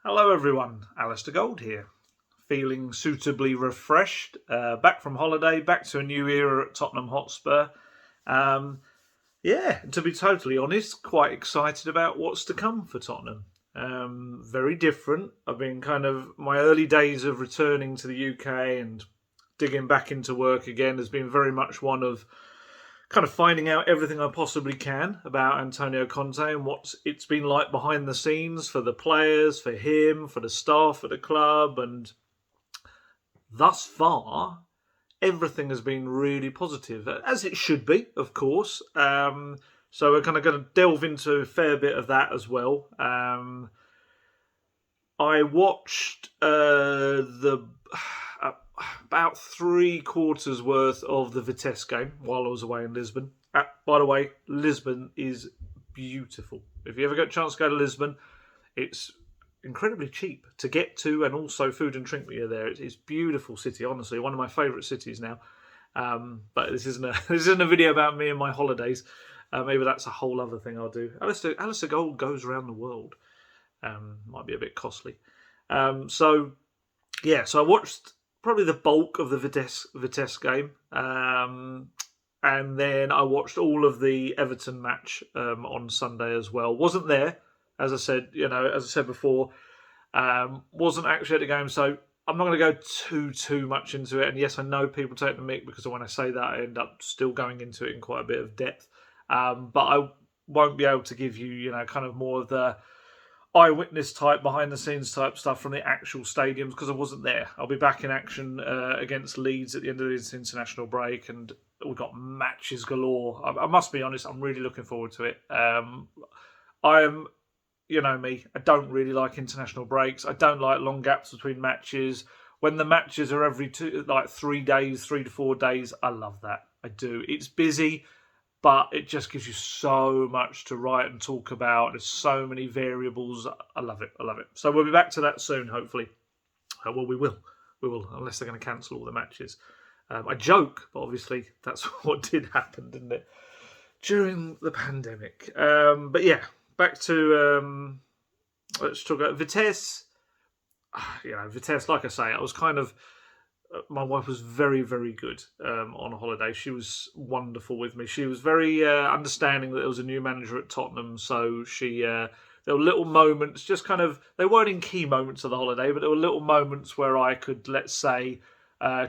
Hello everyone, Alistair Gold here. Feeling suitably refreshed, back from holiday, back to a new era at Tottenham Hotspur. To be totally honest, quite excited about what's to come for Tottenham. Very different. I've been my early days of returning to the UK and digging back into work again has been very much one of kind of finding out everything I possibly can about Antonio Conte and what it's been like behind the scenes for the players, for him, for the staff at the club. And thus far, everything has been really positive, as it should be, of course. So we're kind of going to delve into a fair bit of that as well. I watched about 3/4 worth of the Vitesse game while I was away in Lisbon. By the way, Lisbon is beautiful. If you ever get a chance to go to Lisbon, it's incredibly cheap to get to, and also food and drink when you're there. It's a beautiful city, honestly, one of my favourite cities now. But this isn't a video about me and my holidays. Maybe that's a whole other thing I'll do. Alistair Gold goes around the world. Might be a bit costly. So I watched probably the bulk of the Vitesse game. And then I watched all of the Everton match on Sunday as well. Wasn't there, as I said before, wasn't actually at the game, so I'm not going to go too much into it. And yes, I know people take the mick because when I say that, I end up still going into it in quite a bit of depth. But I won't be able to give you, kind of more of the eyewitness type, behind the scenes type stuff from the actual stadiums because I wasn't there. I'll be back in action against Leeds at the end of this international break, and we've got matches galore. I must be honest, I'm really looking forward to it. You know me, I don't really like international breaks. I don't like long gaps between matches. When the matches are every 3 days, 3 to 4 days, I love that. I do. It's busy, but it just gives you so much to write and talk about. There's so many variables. I love it. So we'll be back to that soon, hopefully. Well, we will, unless they're going to cancel all the matches. I joke, but obviously that's what did happen, didn't it? During the pandemic. But yeah, back to let's talk about Vitesse. Vitesse, like I say, I was my wife was very, very good on holiday. She was wonderful with me. She was very understanding that there was a new manager at Tottenham, so there were little moments, they weren't in key moments of the holiday, but there were little moments where I could, let's say,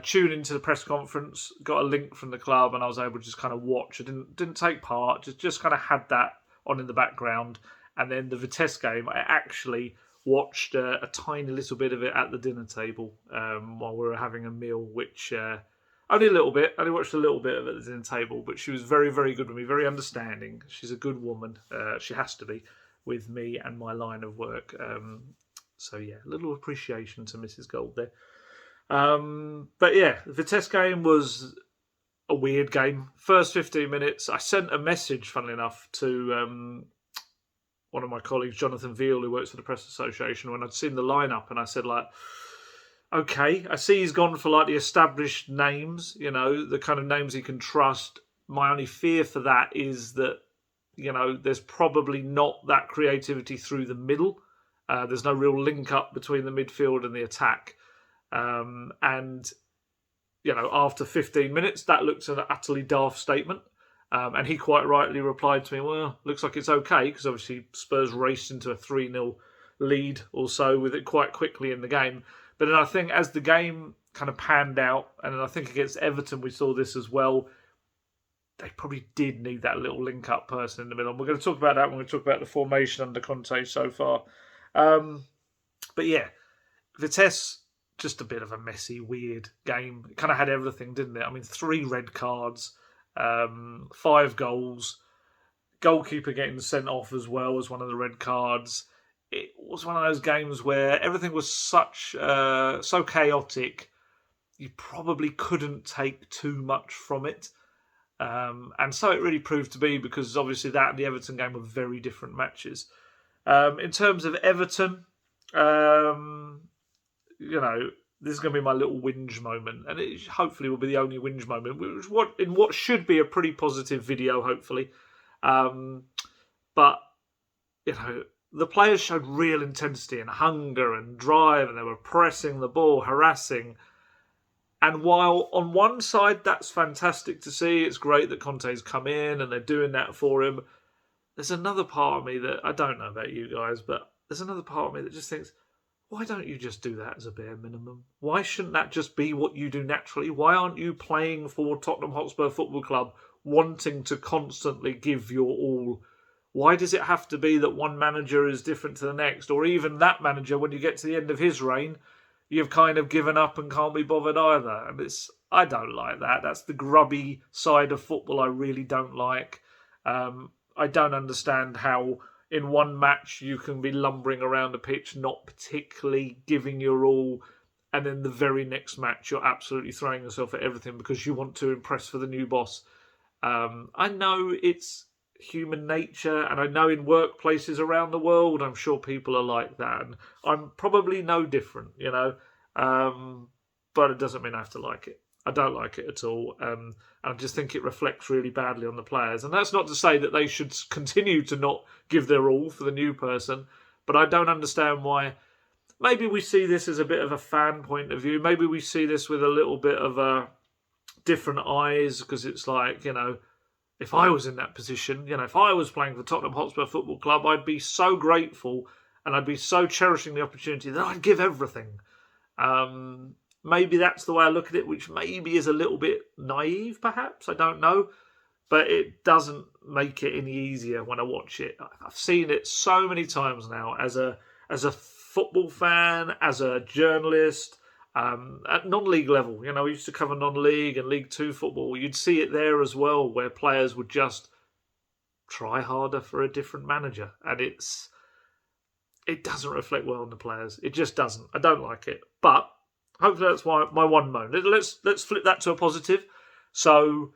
tune into the press conference, got a link from the club, and I was able to just kind of watch. I didn't take part, just kind of had that on in the background. And then the Vitesse game, I actually watched a tiny little bit of it at the dinner table while we were having a meal, which only a little bit. I only watched a little bit of it at the dinner table, but she was very, very good with me, very understanding. She's a good woman. She has to be with me and my line of work. So yeah, a little appreciation to Mrs. Gold there. But yeah, the Vitesse game was a weird game. First 15 minutes, I sent a message, funnily enough, to one of my colleagues, Jonathan Veal, who works for the Press Association, when I'd seen the lineup, and I said, okay, I see he's gone for the established names, the kind of names he can trust. My only fear for that is that, there's probably not that creativity through the middle. There's no real link up between the midfield and the attack. And after 15 minutes, that looks an utterly daft statement. And he quite rightly replied to me, well, looks like it's okay, because obviously Spurs raced into a 3-0 lead or so with it quite quickly in the game. But then I think as the game kind of panned out, and I think against Everton we saw this as well, they probably did need that little link-up person in the middle. And we're going to talk about that when we talk about the formation under Conte so far. But yeah, Vitesse, just a bit of a messy, weird game. It kind of had everything, didn't it? I mean, 3 red cards, 5 goals, goalkeeper getting sent off as well as one of the red cards. It was one of those games where everything was so chaotic, you probably couldn't take too much from it. And so it really proved to be, because obviously that and the Everton game were very different matches. In terms of Everton, this is going to be my little whinge moment, and it hopefully will be the only whinge moment, in what should be a pretty positive video, hopefully. But the players showed real intensity and hunger and drive, and they were pressing the ball, harassing. And while on one side that's fantastic to see, it's great that Conte's come in and they're doing that for him. There's another part of me that, I don't know about you guys, but there's another part of me that just thinks, why don't you just do that as a bare minimum? Why shouldn't that just be what you do naturally? Why aren't you playing for Tottenham Hotspur Football Club, wanting to constantly give your all? Why does it have to be that one manager is different to the next? Or even that manager, when you get to the end of his reign, you've kind of given up and can't be bothered either. And I don't like that. That's the grubby side of football I really don't like. I don't understand how in one match you can be lumbering around the pitch, not particularly giving your all, and then the very next match you're absolutely throwing yourself at everything because you want to impress for the new boss. I know it's human nature, and I know in workplaces around the world I'm sure people are like that, and I'm probably no different, but it doesn't mean I have to like it. I don't like it at all. I just think it reflects really badly on the players. And that's not to say that they should continue to not give their all for the new person, but I don't understand why. Maybe we see this as a bit of a fan point of view. Maybe we see this with a little bit of a different eyes, because it's like, if I was in that position, if I was playing for Tottenham Hotspur Football Club, I'd be so grateful and I'd be so cherishing the opportunity that I'd give everything. Maybe that's the way I look at it, which maybe is a little bit naive, perhaps. I don't know. But it doesn't make it any easier when I watch it. I've seen it so many times now as a football fan, as a journalist, at non-league level. We used to cover non-league and League Two football. You'd see it there as well, where players would just try harder for a different manager. And it doesn't reflect well on the players. It just doesn't. I don't like it. But hopefully that's my one moan. Let's flip that to a positive. So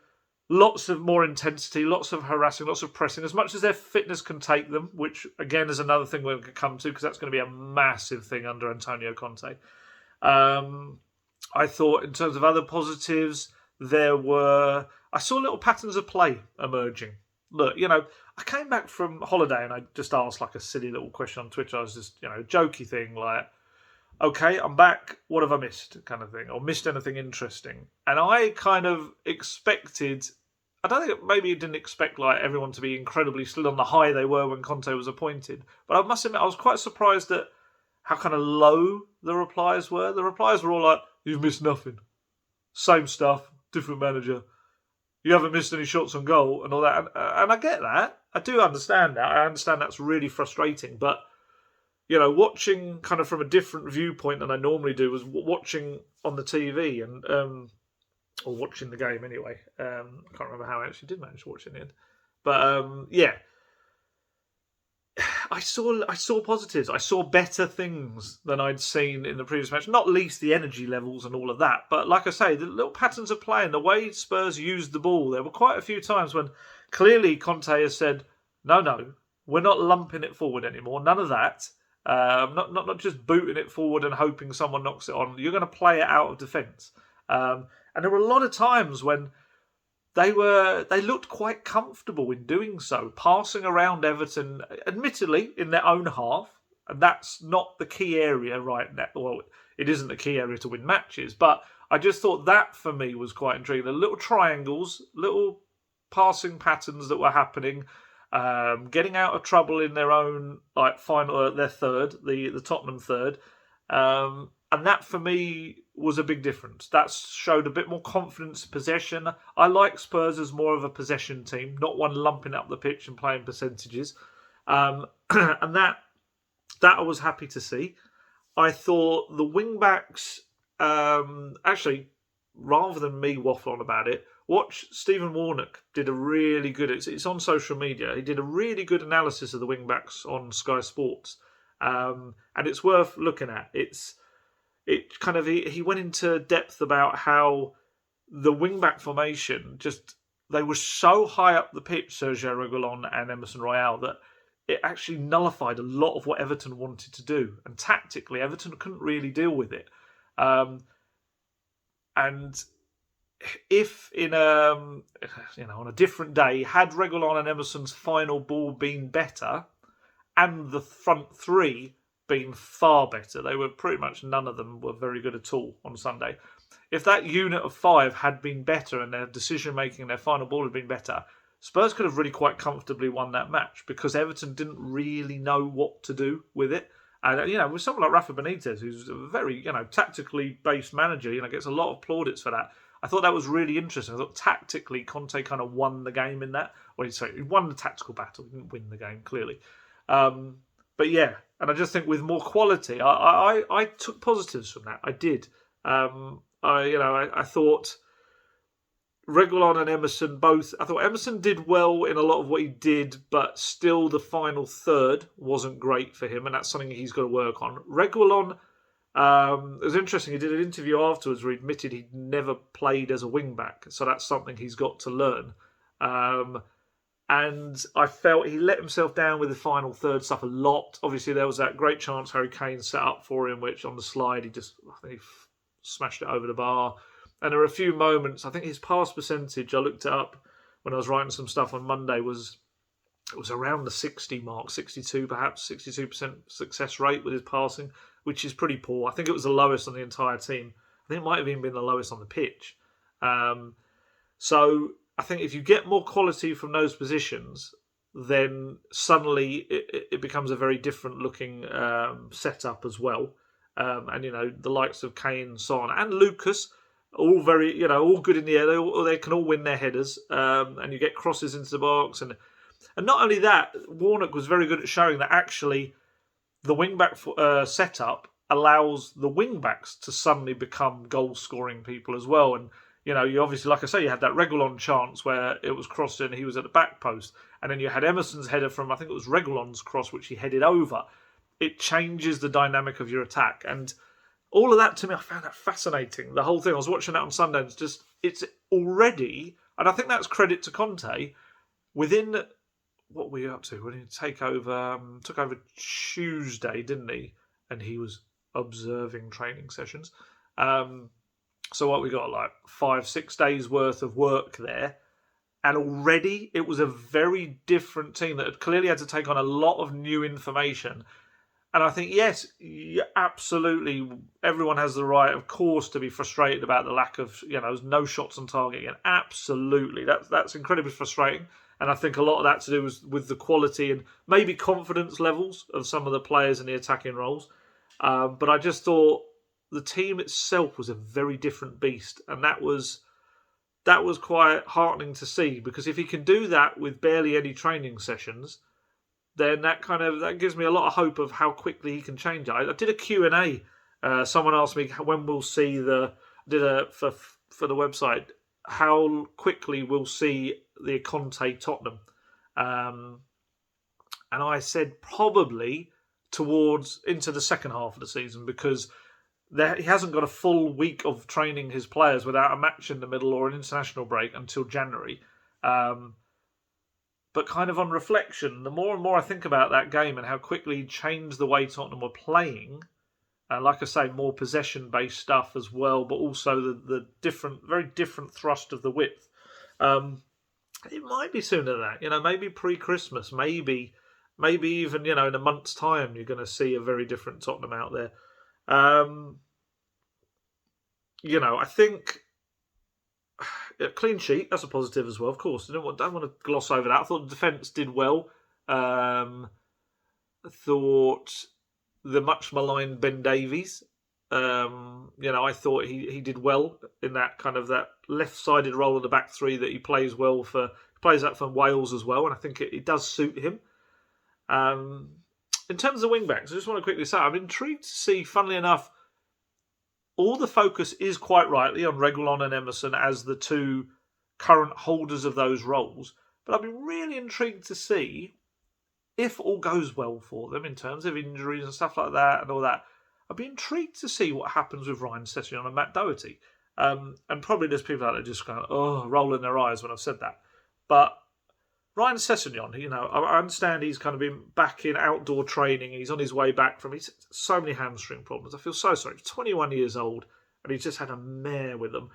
lots of more intensity, lots of harassing, lots of pressing, as much as their fitness can take them, which again is another thing we're going to come to, because that's going to be a massive thing under Antonio Conte. I thought in terms of other positives, I saw little patterns of play emerging. Look, I came back from holiday and I just asked like a silly little question on Twitter. I was just, a jokey thing like, okay, I'm back, what have I missed, kind of thing, or missed anything interesting. And I kind of expected, I don't think maybe didn't expect like everyone to be incredibly still on the high they were when Conte was appointed. But I must admit, I was quite surprised at how kind of low the replies were. The replies were all like, you've missed nothing. Same stuff, different manager. You haven't missed any shots on goal and all that. And I get that. I do understand that. I understand that's really frustrating. But, watching kind of from a different viewpoint than I normally do was watching on the TV and or watching the game anyway. I can't remember how I actually did manage to watch it in the end. But, yeah. I saw positives. I saw better things than I'd seen in the previous match. Not least the energy levels and all of that. But like I say, the little patterns of play and the way Spurs used the ball, there were quite a few times when clearly Conte has said, no, we're not lumping it forward anymore. None of that. Not just booting it forward and hoping someone knocks it on. You're going to play it out of defence. And there were a lot of times when they looked quite comfortable in doing so, passing around Everton, admittedly, in their own half. And that's not the key area right now. Well, it isn't the key area to win matches, but I just thought that, for me, was quite intriguing. The little triangles, little passing patterns that were happening, getting out of trouble in their own final, their third, the Tottenham third. And that, for me, was a big difference. That showed a bit more confidence, possession. I like Spurs as more of a possession team, not one lumping up the pitch and playing percentages. And that I was happy to see. I thought the wing-backs, actually, rather than me waffle on about it, watch Stephen Warnock did a really good, it's on social media, he did a really good analysis of the wing-backs on Sky Sports. And it's worth looking at. He went into depth about how the wing-back formation, they were so high up the pitch, Sergio Reguilon and Emerson Royale, that it actually nullified a lot of what Everton wanted to do. And tactically, Everton couldn't really deal with it. And if on a different day, had Reguilon and Emerson's final ball been better, and the front three been far better. They were pretty much none of them were very good at all on Sunday. If that unit of 5 had been better and their decision making and their final ball had been better, Spurs could have really quite comfortably won that match because Everton didn't really know what to do with it. And, with someone like Rafa Benitez, who's a very, tactically based manager, gets a lot of plaudits for that. I thought that was really interesting. I thought tactically Conte kind of won the game in that. Well, sorry, he won the tactical battle. He didn't win the game, clearly. But yeah, and I just think with more quality, I took positives from that. I did. I thought Reguilon and Emerson both. I thought Emerson did well in a lot of what he did, but still the final third wasn't great for him, and that's something he's got to work on. Reguilon, it was interesting. He did an interview afterwards where he admitted he'd never played as a wing-back, so that's something he's got to learn. And I felt he let himself down with the final third stuff a lot. Obviously, there was that great chance Harry Kane set up for him, which on the slide I think he smashed it over the bar. And there were a few moments. I think his pass percentage, I looked it up when I was writing some stuff on Monday, it was around the 60 mark, 62 perhaps, 62% success rate with his passing, which is pretty poor. I think it was the lowest on the entire team. I think it might have even been the lowest on the pitch. So I think if you get more quality from those positions, then suddenly it becomes a very different looking setup as well. And the likes of Kane, Son, and Lucas, all very all good in the air. They can all win their headers, and you get crosses into the box, and not only that, Warnock was very good at showing that actually the wing-back setup allows the wing-backs to suddenly become goal-scoring people as well. And you obviously, like I say, you had that Reguilon chance where it was crossed in, he was at the back post, and then you had Emerson's header from, I think it was Reguilon's cross, which he headed over. It changes the dynamic of your attack, and all of that to me, I found that fascinating. The whole thing, I was watching that on Sunday, and it's already, and I think that's credit to Conte, within, what were you up to? When he took over Tuesday, didn't he? And he was observing training sessions. So what we got, like 5-6 days worth of work there. And already it was a very different team that had clearly had to take on a lot of new information. And I think, yes, absolutely, everyone has the right, of course, to be frustrated about the lack of, no shots on target again. Absolutely. That's incredibly frustrating. And I think a lot of that to do was with the quality and maybe confidence levels of some of the players in the attacking roles. But I just thought the team itself was a very different beast. And that was quite heartening to see, because if he can do that with barely any training sessions, then that gives me a lot of hope of how quickly he can change it. I did a Q&A. Someone asked me when we'll see for the website, how quickly we'll see the Conte Tottenham. And I said probably into the second half of the season, because he hasn't got a full week of training his players without a match in the middle or an international break until January. But kind of on reflection, the more and more I think about that game and how quickly he changed the way Tottenham were playing, and like I say, more possession-based stuff as well, but also the very different thrust of the width. It might be sooner than that, maybe pre-Christmas, maybe even, in a month's time, you're going to see a very different Tottenham out there. I think a clean sheet, that's a positive as well, of course. I don't want to gloss over that. I thought the defence did well. I thought the much maligned Ben Davies, I thought he did well in that kind of that left-sided role of the back three that he plays well for. He plays that for Wales as well, and I think it does suit him. In terms of wing-backs, I just want to quickly say, I'm intrigued to see, funnily enough, all the focus is quite rightly on Reguilon and Emerson as the two current holders of those roles. But I've been really intrigued to see, if all goes well for them in terms of injuries and stuff like that and all that, I'd be intrigued to see what happens with Ryan Sessegnon and Matt Doherty. And probably there's people out there just going, rolling their eyes when I've said that. But Ryan Sessegnon, I understand he's kind of been back in outdoor training. He's on his way back from so many hamstring problems. I feel so sorry. He's 21 years old and he's just had a mare with them.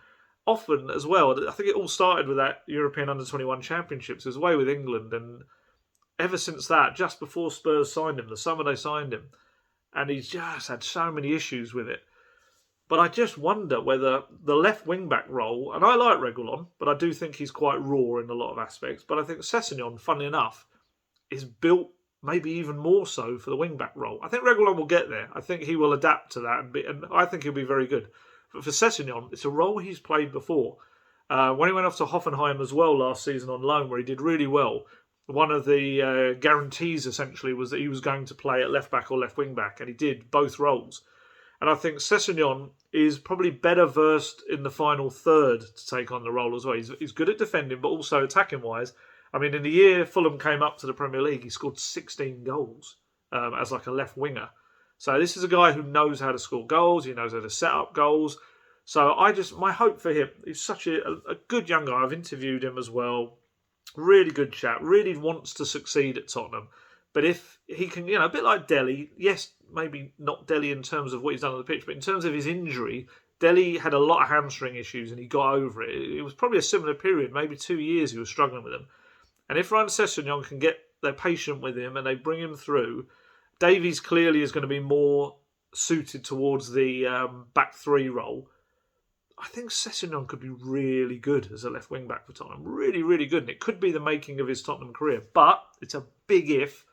Often as well, I think it all started with that European Under-21 Championships. He was away with England and ever since that, just before Spurs signed him, the summer they signed him, and he's just had so many issues with it. But I just wonder whether the left wing-back role, and I like Reguilon, but I do think he's quite raw in a lot of aspects, but I think Sessegnon, funnily enough, is built maybe even more so for the wing-back role. I think Reguilon will get there. I think he will adapt to that, and I think he'll be very good. But for Sessegnon, it's a role he's played before. When he went off to Hoffenheim as well last season on loan, where he did really well, one of the guarantees essentially was that he was going to play at left-back or left wing-back, and he did both roles. And I think Sessegnon is probably better versed in the final third to take on the role as well. He's good at defending, but also attacking-wise. I mean, in the year Fulham came up to the Premier League, he scored 16 goals as like a left winger. So this is a guy who knows how to score goals. He knows how to set up goals. So my hope for him, he's such a good young guy. I've interviewed him as well. Really good chap. Really wants to succeed at Tottenham. But if he can, a bit like Dele, yes, maybe not Dele in terms of what he's done on the pitch, but in terms of his injury, Dele had a lot of hamstring issues and he got over it. It was probably a similar period, maybe 2 years he was struggling with them. And if Ryan Sessegnon can get, they're patient with him and they bring him through, Davies clearly is going to be more suited towards the back three role. I think Sessegnon could be really good as a left wing back for Tottenham. Really, really good. And it could be the making of his Tottenham career. But it's a big if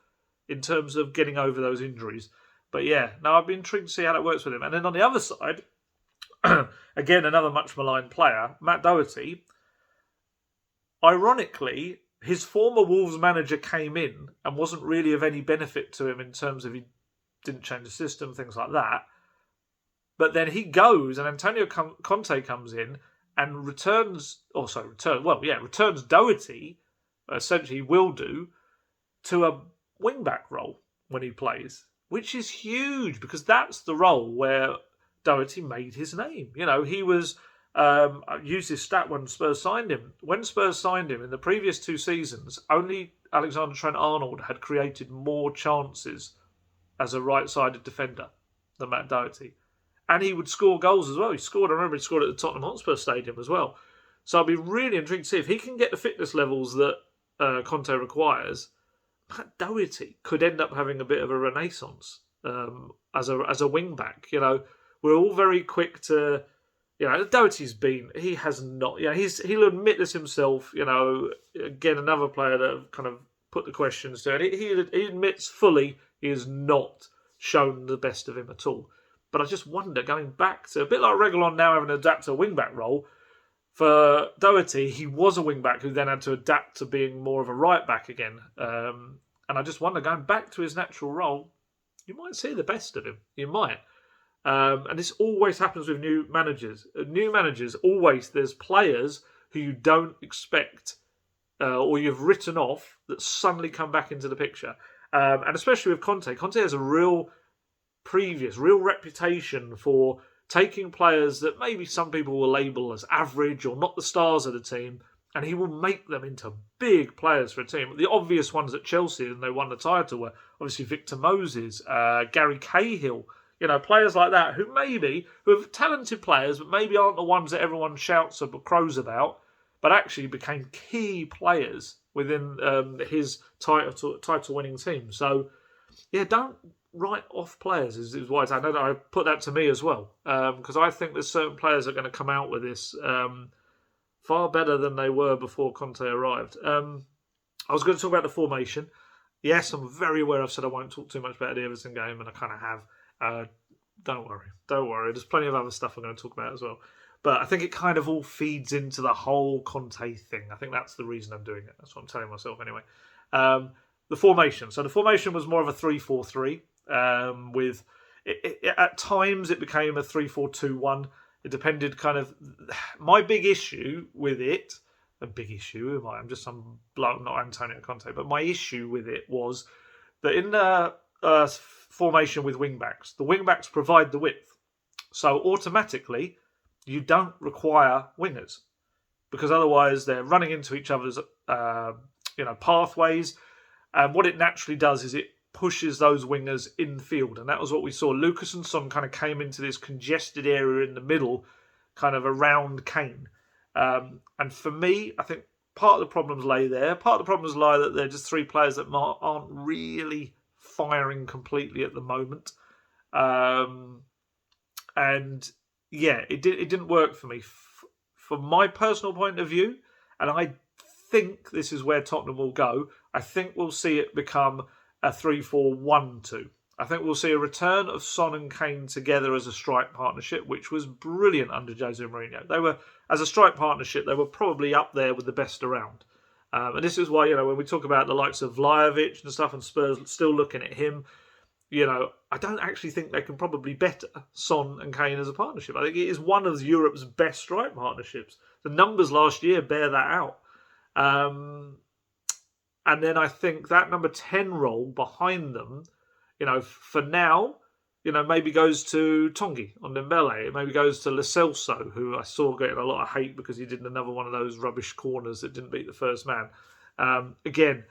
in terms of getting over those injuries. But yeah, now I've been intrigued to see how that works with him. And then on the other side, again, another much maligned player, Matt Doherty. Ironically, his former Wolves manager came in and wasn't really of any benefit to him in terms of he didn't change the system, things like that. But then he goes and Antonio Conte comes in and returns Doherty, essentially will do, to a wing-back role when he plays, which is huge because that's the role where Doherty made his name. He was... I used this stat when Spurs signed him. When Spurs signed him in the previous 2 seasons, only Alexander Trent-Arnold had created more chances as a right-sided defender than Matt Doherty. And he would score goals as well. He scored at the Tottenham Hotspur Stadium as well. So I'll be really intrigued to see if he can get the fitness levels that Conte requires. Matt Doherty could end up having a bit of a renaissance as a wing-back. We're all very quick to... Doherty's he has not. He'll admit this himself. Again, another player that kind of put the questions to, and he admits fully he has not shown the best of him at all. But I just wonder, going back to a bit like Reguilon now having to adapt to a wing-back role, for Doherty, he was a wing-back who then had to adapt to being more of a right-back again. And I just wonder, going back to his natural role, you might see the best of him. You might. And this always happens with new managers. New managers, always, there's players who you don't expect or you've written off that suddenly come back into the picture. And especially with Conte. Conte has a real reputation for taking players that maybe some people will label as average or not the stars of the team, and he will make them into big players for a team. The obvious ones at Chelsea, and they won the title, were obviously Victor Moses, Gary Cahill, players like that who are talented players, but maybe aren't the ones that everyone shouts or crows about, but actually became key players within his title-winning team. So, yeah, don't write off players is what I know that I put that to me as well, because I think there's certain players that are going to come out with this far better than they were before Conte arrived. I was going to talk about the formation. Yes, I'm very aware I've said I won't talk too much about the Everton game, and I kind of have. Don't worry. There's plenty of other stuff I'm going to talk about as well. But I think it kind of all feeds into the whole Conte thing. I think that's the reason I'm doing it. That's what I'm telling myself anyway. The formation. So the formation was more of a 3-4-3. With at times it became a 3-4-2-1. It depended kind of... My big issue with it... A big issue? Who am I? I'm just some bloke, not Antonio Conte. But my issue with it was that in the formation with wing-backs, the wing-backs provide the width. So automatically, you don't require wingers. Because otherwise they're running into each other's pathways. And what it naturally does is it pushes those wingers in field. And that was what we saw. Lucas and Son kind of came into this congested area in the middle, kind of around Kane. And for me, I think part of the problems lay there. Part of the problems lie that they're just three players that aren't really firing completely at the moment. And yeah, it didn't work for me. From my personal point of view, and I think this is where Tottenham will go, I think we'll see it become a 3-4-1-2. I think we'll see a return of Son and Kane together as a strike partnership, which was brilliant under Jose Mourinho. They were, as a strike partnership, they were probably up there with the best around. And this is why, when we talk about the likes of Vlahovic and stuff, and Spurs still looking at him, I don't actually think they can probably better Son and Kane as a partnership. I think it is one of Europe's best strike partnerships. The numbers last year bear that out. And then I think that number 10 role behind them, for now, maybe goes to Tongi on Dembele. It maybe goes to Lo Celso, who I saw getting a lot of hate because he did another one of those rubbish corners that didn't beat the first man. Again,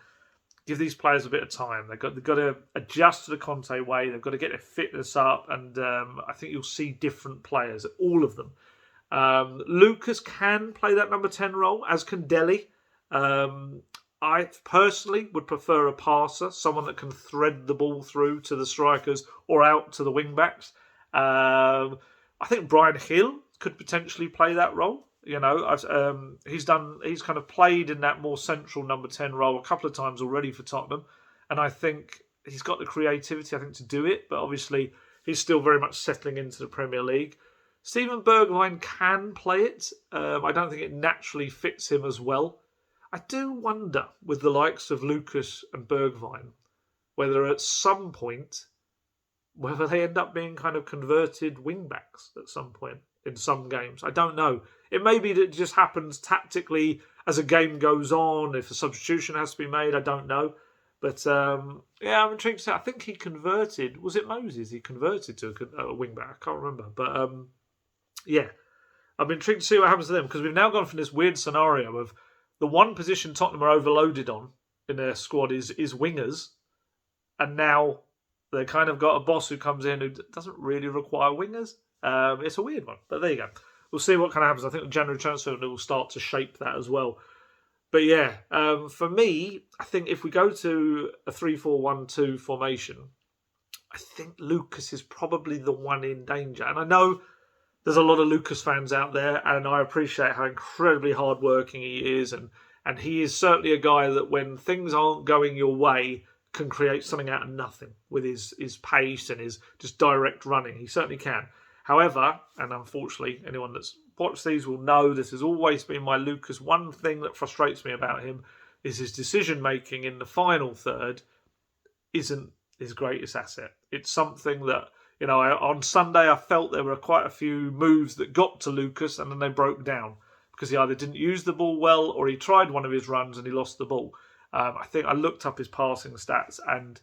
give these players a bit of time. They've got to adjust to the Conte way. They've got to get their fitness up, and I think you'll see different players, all of them. Lucas can play that number 10 role, as can Dele. I personally would prefer a passer, someone that can thread the ball through to the strikers or out to the wing-backs. I think Bryan Hill could potentially play that role. He's kind of played in that more central number 10 role a couple of times already for Tottenham, and I think he's got the creativity, to do it, but obviously he's still very much settling into the Premier League. Steven Bergwijn can play it. I don't think it naturally fits him as well. I do wonder, with the likes of Lucas and Bergwijn, whether at some point, whether they end up being kind of converted wing-backs at some point in some games. I don't know. It may be that it just happens tactically as a game goes on, if a substitution has to be made, I don't know. But I'm intrigued to say, I think he converted, was it Moses? He converted to a wing-back, I can't remember. But I'm intrigued to see what happens to them, because we've now gone from this weird scenario of the one position Tottenham are overloaded on in their squad is wingers, and now they kind of got a boss who comes in who doesn't really require wingers. It's a weird one, but there you go. We'll see what kind of happens. I think the January transfer will start to shape that as well. But yeah, for me, I think if we go to a 3-4-1-2 formation, I think Lucas is probably the one in danger. And I know there's a lot of Lucas fans out there, and I appreciate how incredibly hardworking he is. And he is certainly a guy that when things aren't going your way, can create something out of nothing with his pace and his just direct running. He certainly can. However, and unfortunately, anyone that's watched these will know this has always been my Lucas. One thing that frustrates me about him is his decision-making in the final third isn't his greatest asset. It's something that, on Sunday I felt there were quite a few moves that got to Lucas and then they broke down because he either didn't use the ball well or he tried one of his runs and he lost the ball. I think I looked up his passing stats, and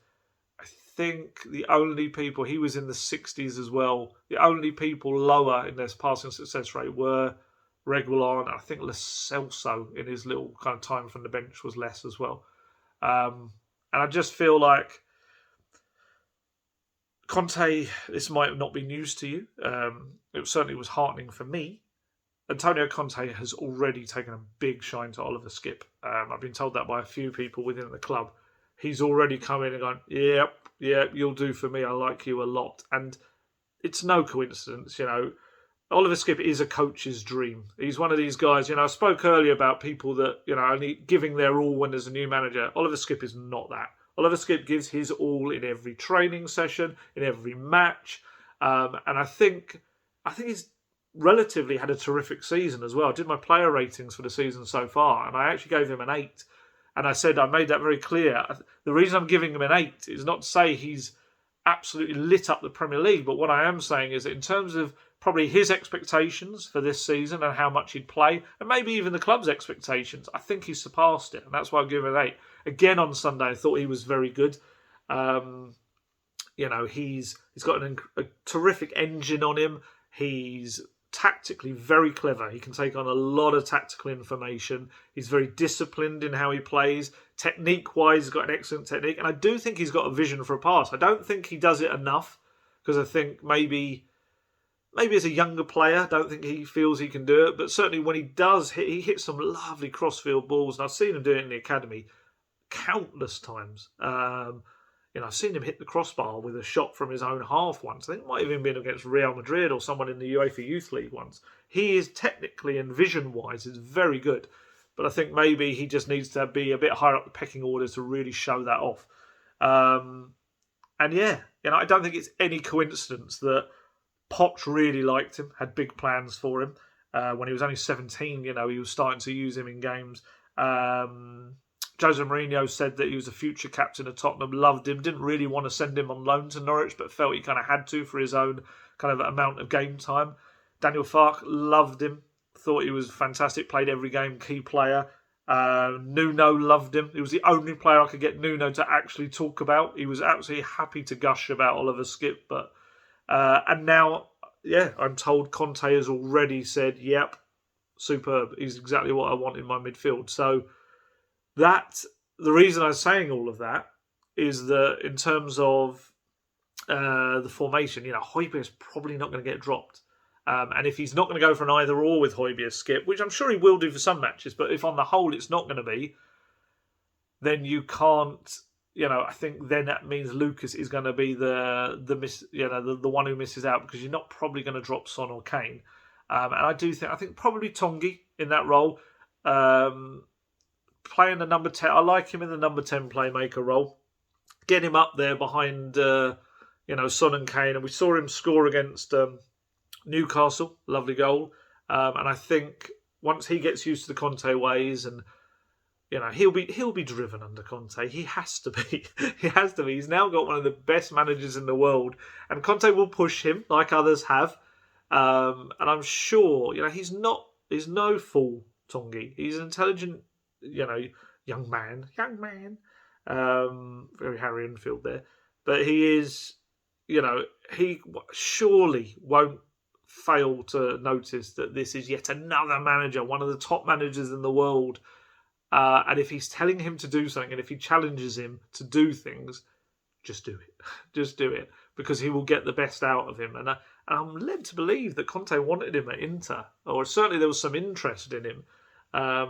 I think the only people, he was in the 60s as well, the only people lower in their passing success rate were Reguilon. I think Lo Celso in his little kind of time from the bench was less as well. And I just feel like Conte, this might not be news to you. It certainly was heartening for me. Antonio Conte has already taken a big shine to Oliver Skipp. I've been told that by a few people within the club. He's already come in and gone, yeah, you'll do for me. I like you a lot. And it's no coincidence, Oliver Skipp is a coach's dream. He's one of these guys, I spoke earlier about people that, only giving their all when there's a new manager. Oliver Skipp is not that. Oliver Skipp gives his all in every training session, in every match. And I think he's relatively had a terrific season as well. I did my player ratings for the season so far, and I actually gave him an 8. And I said, I made that very clear. The reason I'm giving him an 8 is not to say he's absolutely lit up the Premier League, but what I am saying is that in terms of probably his expectations for this season and how much he'd play, and maybe even the club's expectations, I think he's surpassed it, and that's why I'm giving him an 8. Again on Sunday, I thought he was very good. He's got a terrific engine on him. He's tactically very clever. He can take on a lot of tactical information. He's very disciplined in how he plays. Technique-wise, he's got an excellent technique. And I do think he's got a vision for a pass. I don't think he does it enough, because I think maybe maybe as a younger player, I don't think he feels he can do it. But certainly when he does hit, he hits some lovely crossfield balls. And I've seen him do it in the academy countless times. I've seen him hit the crossbar with a shot from his own half once. I think it might have even been against Real Madrid or someone in the UEFA Youth League once. He is technically and vision-wise is very good. But I think maybe he just needs to be a bit higher up the pecking order to really show that off. I don't think it's any coincidence that Poch really liked him, had big plans for him. When he was only 17, he was starting to use him in games. Jose Mourinho said that he was a future captain of Tottenham, loved him, didn't really want to send him on loan to Norwich, but felt he kind of had to for his own kind of amount of game time. Daniel Farke loved him, thought he was fantastic, played every game, key player. Nuno loved him. He was the only player I could get Nuno to actually talk about. He was absolutely happy to gush about Oliver Skipp, and now, I'm told Conte has already said, yep, superb. He's exactly what I want in my midfield. So the reason I'm saying all of that is that in terms of the formation, Højbjerg is probably not going to get dropped. And if he's not going to go for an either or with Højbjerg Skipp, which I'm sure he will do for some matches, but if on the whole it's not going to be, then you can't. I think then that means Lucas is going to be the one who misses out, because you're not probably going to drop Son or Kane. And I think probably Tongi in that role, playing the number 10. I like him in the number 10 playmaker role. Get him up there behind Son and Kane, and we saw him score against Newcastle, lovely goal. And I think once he gets used to the Conte ways, and he'll be driven under Conte. He has to be. He has to be. He's now got one of the best managers in the world, and Conte will push him like others have. And I'm sure he's no fool, Tongi. He's an intelligent young man. Very Harry Enfield there, but he is. He surely won't fail to notice that this is yet another manager, one of the top managers in the world. And if he's telling him to do something, and if he challenges him to do things, just do it. Just do it, because he will get the best out of him. And I'm led to believe that Conte wanted him at Inter, or certainly there was some interest in him. I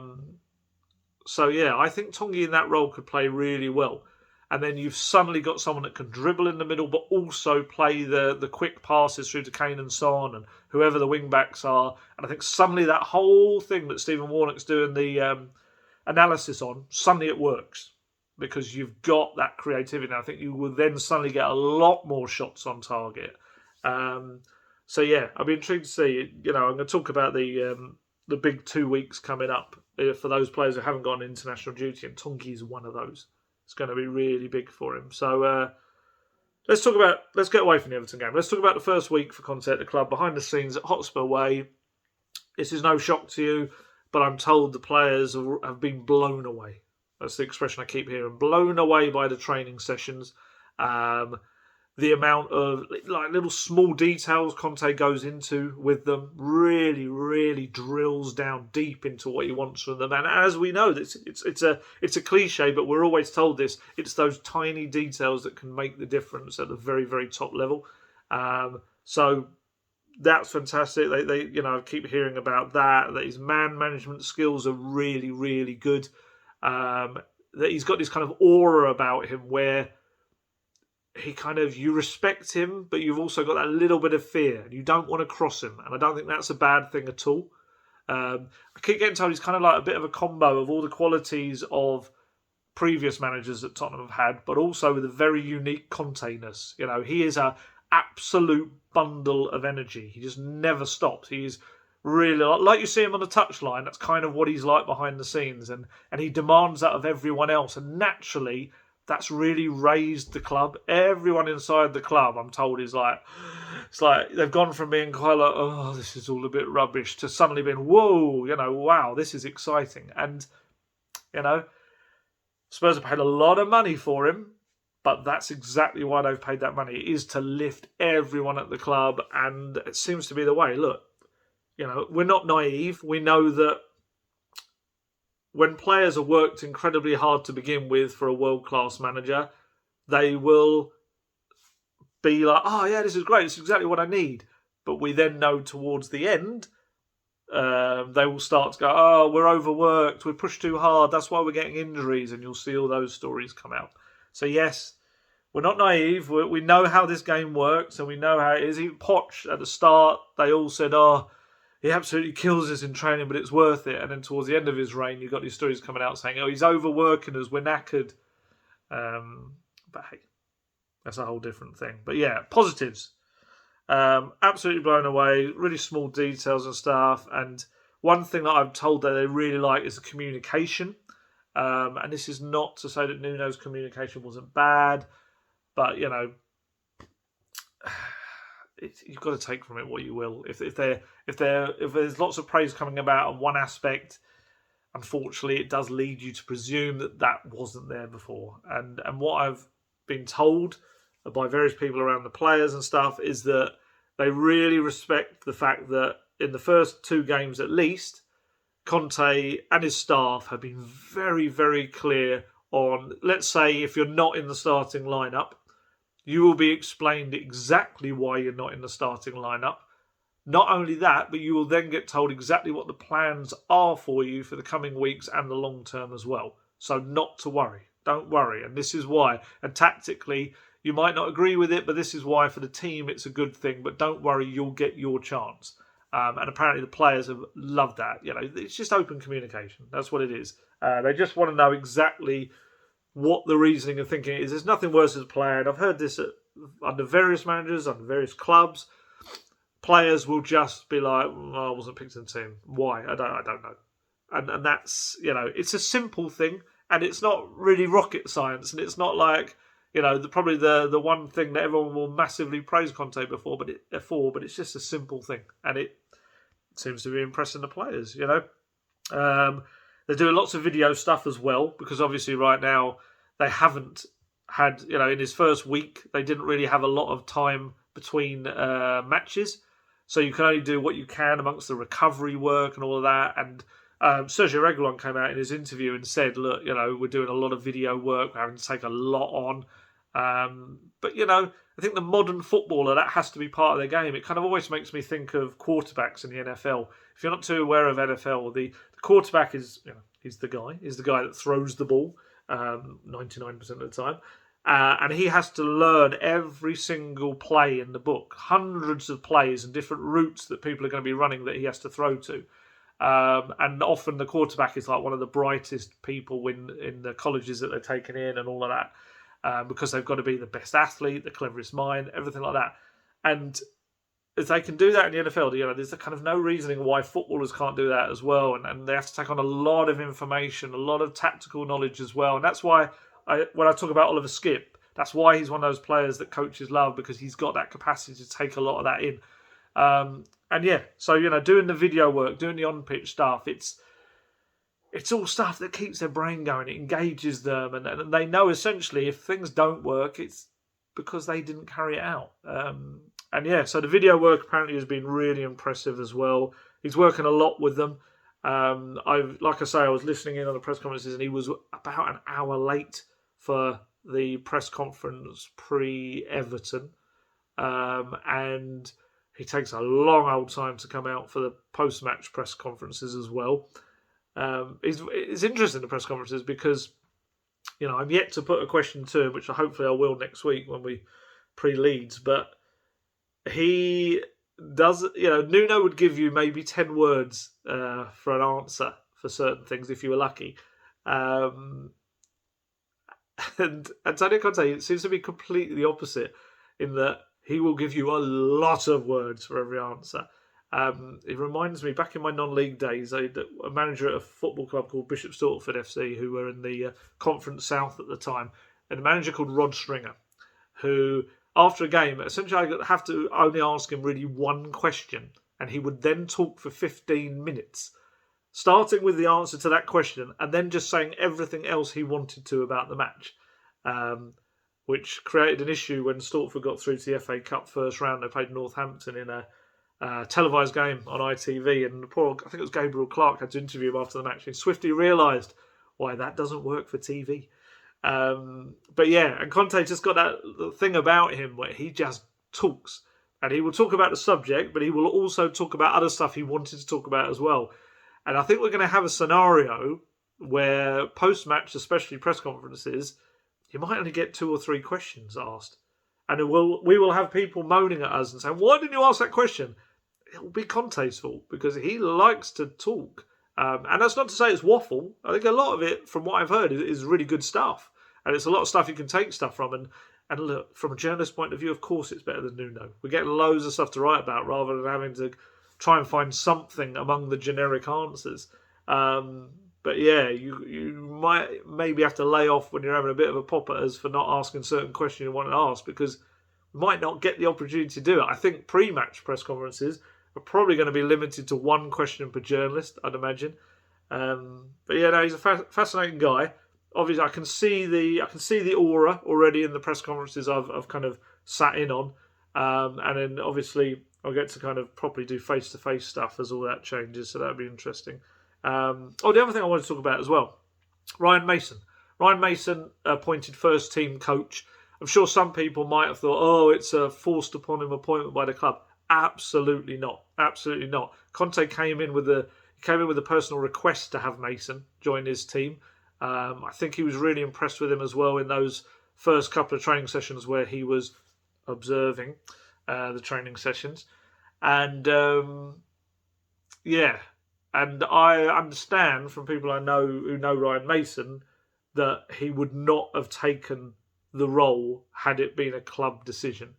think Tongi in that role could play really well. And then you've suddenly got someone that can dribble in the middle, but also play the quick passes through to Kane and Son and whoever the wing-backs are. And I think suddenly that whole thing that Stephen Warnock's doing the analysis on, suddenly it works, because you've got that creativity. And I think you will then suddenly get a lot more shots on target. I'd be intrigued to see. I'm going to talk about the big 2 weeks coming up for those players who haven't got an international duty, and Tongi is one of those. It's going to be really big for him. So let's get away from the Everton game. Let's talk about the first week for Conte at the club, behind the scenes at Hotspur Way. This is no shock to you, but I'm told the players have been blown away. That's the expression I keep hearing. Blown away by the training sessions. The amount of little small details Conte goes into with them really, really drills down deep into what he wants from them. And as we know, it's a cliche, but we're always told this. It's those tiny details that can make the difference at the very, very top level. So that's fantastic. They I keep hearing about that his man management skills are really, really good. That he's got this kind of aura about him where he you respect him, but you've also got that little bit of fear, and you don't want to cross him. And I don't think that's a bad thing at all. I keep getting told he's kind of like a bit of a combo of all the qualities of previous managers that Tottenham have had, but also with a very unique Conte-ness. He is a absolute bundle of energy. He just never stops. He's really like you see him on the touchline. That's kind of what he's like behind the scenes, and he demands that of everyone else. And naturally, that's really raised the club. Everyone inside the club, I'm told, is it's like they've gone from being quite like, oh, this is all a bit rubbish, to suddenly being, whoa, wow, this is exciting. And, Spurs have paid a lot of money for him, but that's exactly why they've paid that money. It is to lift everyone at the club, and it seems to be the way. Look, we're not naive. We know that when players have worked incredibly hard to begin with for a world-class manager, they will be like, oh yeah, this is great, this is exactly what I need. but we then know towards the end they will start to go, oh, we're overworked, we're pushed too hard, that's why we're getting injuries, and you'll see all those stories come out. So yes, we're not naive. We know how this game works, and we know how it is. Even Poch at the start, they all said, oh, he absolutely kills us in training, but it's worth it. And then towards the end of his reign, you've got these stories coming out saying, oh, he's overworking us, we're knackered. But hey, that's a whole different thing. But yeah, positives. Absolutely blown away. Really small details and stuff. And one thing that I'm told that they really like is the communication. And this is not to say that Nuno's communication wasn't bad, but you know, you've got to take from it what you will. If there's lots of praise coming about on one aspect, unfortunately, it does lead you to presume that wasn't there before. And what I've been told by various people around the players and stuff is that they really respect the fact that in the first 2 games at least, Conte and his staff have been very, very clear on, let's say, if you're not in the starting lineup, you will be explained exactly why you're not in the starting lineup. Not only that, but you will then get told exactly what the plans are for you for the coming weeks and the long term as well. So not to worry. Don't worry. And this is why. And tactically, you might not agree with it, but this is why for the team it's a good thing. But don't worry, you'll get your chance. And apparently the players have loved that. You know, it's just open communication. That's what it is. They just want to know exactly what the reasoning and thinking is. There's nothing worse as a player. And I've heard this under various managers, under various clubs. Players will just be like, I wasn't picked in the team. Why? I don't know. And that's, you know, it's a simple thing. And it's not really rocket science. And it's not like, you know, probably the one thing that everyone will massively praise Conte before, but it's just a simple thing. And it seems to be impressing the players, you know. They're doing lots of video stuff as well, because obviously right now they haven't had, you know, in his first week, they didn't really have a lot of time between matches. So you can only do what you can amongst the recovery work and all of that. And Sergio Reguilon came out in his interview and said, look, you know, we're doing a lot of video work, we're having to take a lot on. But, you know, I think the modern footballer, that has to be part of their game. It kind of always makes me think of quarterbacks in the NFL. If you're not too aware of NFL, the quarterback is, you know, he's the guy that throws the ball 99% of the time. And he has to learn every single play in the book, hundreds of plays and different routes that people are going to be running that he has to throw to. And often the quarterback is like one of the brightest people in the colleges that they're taken in and all of that. Because they've got to be the best athlete, the cleverest mind, everything like that. And if they can do that in the NFL, you know, there's kind of no reasoning why footballers can't do that as well. And they have to take on a lot of information, a lot of tactical knowledge as well. And that's why when I talk about Oliver Skipp, that's why he's one of those players that coaches love, because he's got that capacity to take a lot of that in. And yeah, so, you know, doing the video work, doing the on-pitch stuff, it's all stuff that keeps their brain going. It engages them, and they know essentially if things don't work, it's because they didn't carry it out. And yeah, so the video work apparently has been really impressive as well. He's working a lot with them. Like I say, I was listening in on the press conferences, and he was about an hour late for the press conference pre-Everton, and he takes a long old time to come out for the post-match press conferences as well. It's interesting, the press conferences, because, you know, I'm yet to put a question to him, which hopefully I will next week when we pre-Leeds, but he does, you know, Nuno would give you maybe 10 words for an answer for certain things if you were lucky. And Antonio Conte seems to be completely the opposite, in that he will give you a lot of words for every answer. It reminds me, back in my non-league days, a manager at a football club called Bishop Stortford FC, who were in the Conference South at the time, and a manager called Rod Stringer, who, after a game, essentially I have to only ask him really one question, and he would then talk for 15 minutes, starting with the answer to that question, and then just saying everything else he wanted to about the match, which created an issue when Stortford got through to the FA Cup first round. They played Northampton in a televised game on ITV, and I think it was Gabriel Clark, had to interview him after the match. He swiftly realised why that doesn't work for TV. But yeah, and Conte just got that thing about him where he just talks. And he will talk about the subject, but he will also talk about other stuff he wanted to talk about as well. And I think we're going to have a scenario where post-match, especially press conferences, you might only get 2 or 3 questions asked. And we will have people moaning at us and saying, why didn't you ask that question? It will be Conte's fault because he likes to talk. And that's not to say it's waffle. I think a lot of it, from what I've heard, is really good stuff. And it's a lot of stuff you can take stuff from. And look, from a journalist point of view, of course it's better than Nuno. We're getting loads of stuff to write about rather than having to try and find something among the generic answers. But yeah, you might maybe have to lay off when you're having a bit of a pop at us for not asking certain questions you want to ask because we might not get the opportunity to do it. I think pre-match press conferences are probably going to be limited to 1 question per journalist, I'd imagine. But yeah, no, he's a fascinating guy. Obviously, I can see the aura already in the press conferences I've kind of sat in on, and then obviously I'll get to kind of properly do face-to-face stuff as all that changes, so that'll be interesting. The other thing I wanted to talk about as well, Ryan Mason. Ryan Mason appointed first team coach. I'm sure some people might have thought, oh, it's a forced upon him appointment by the club. Absolutely not. Absolutely not. Conte came in with a personal request to have Mason join his team. I think he was really impressed with him as well in those first couple of training sessions where he was observing the training sessions. And and I understand from people I know who know Ryan Mason that he would not have taken the role had it been a club decision.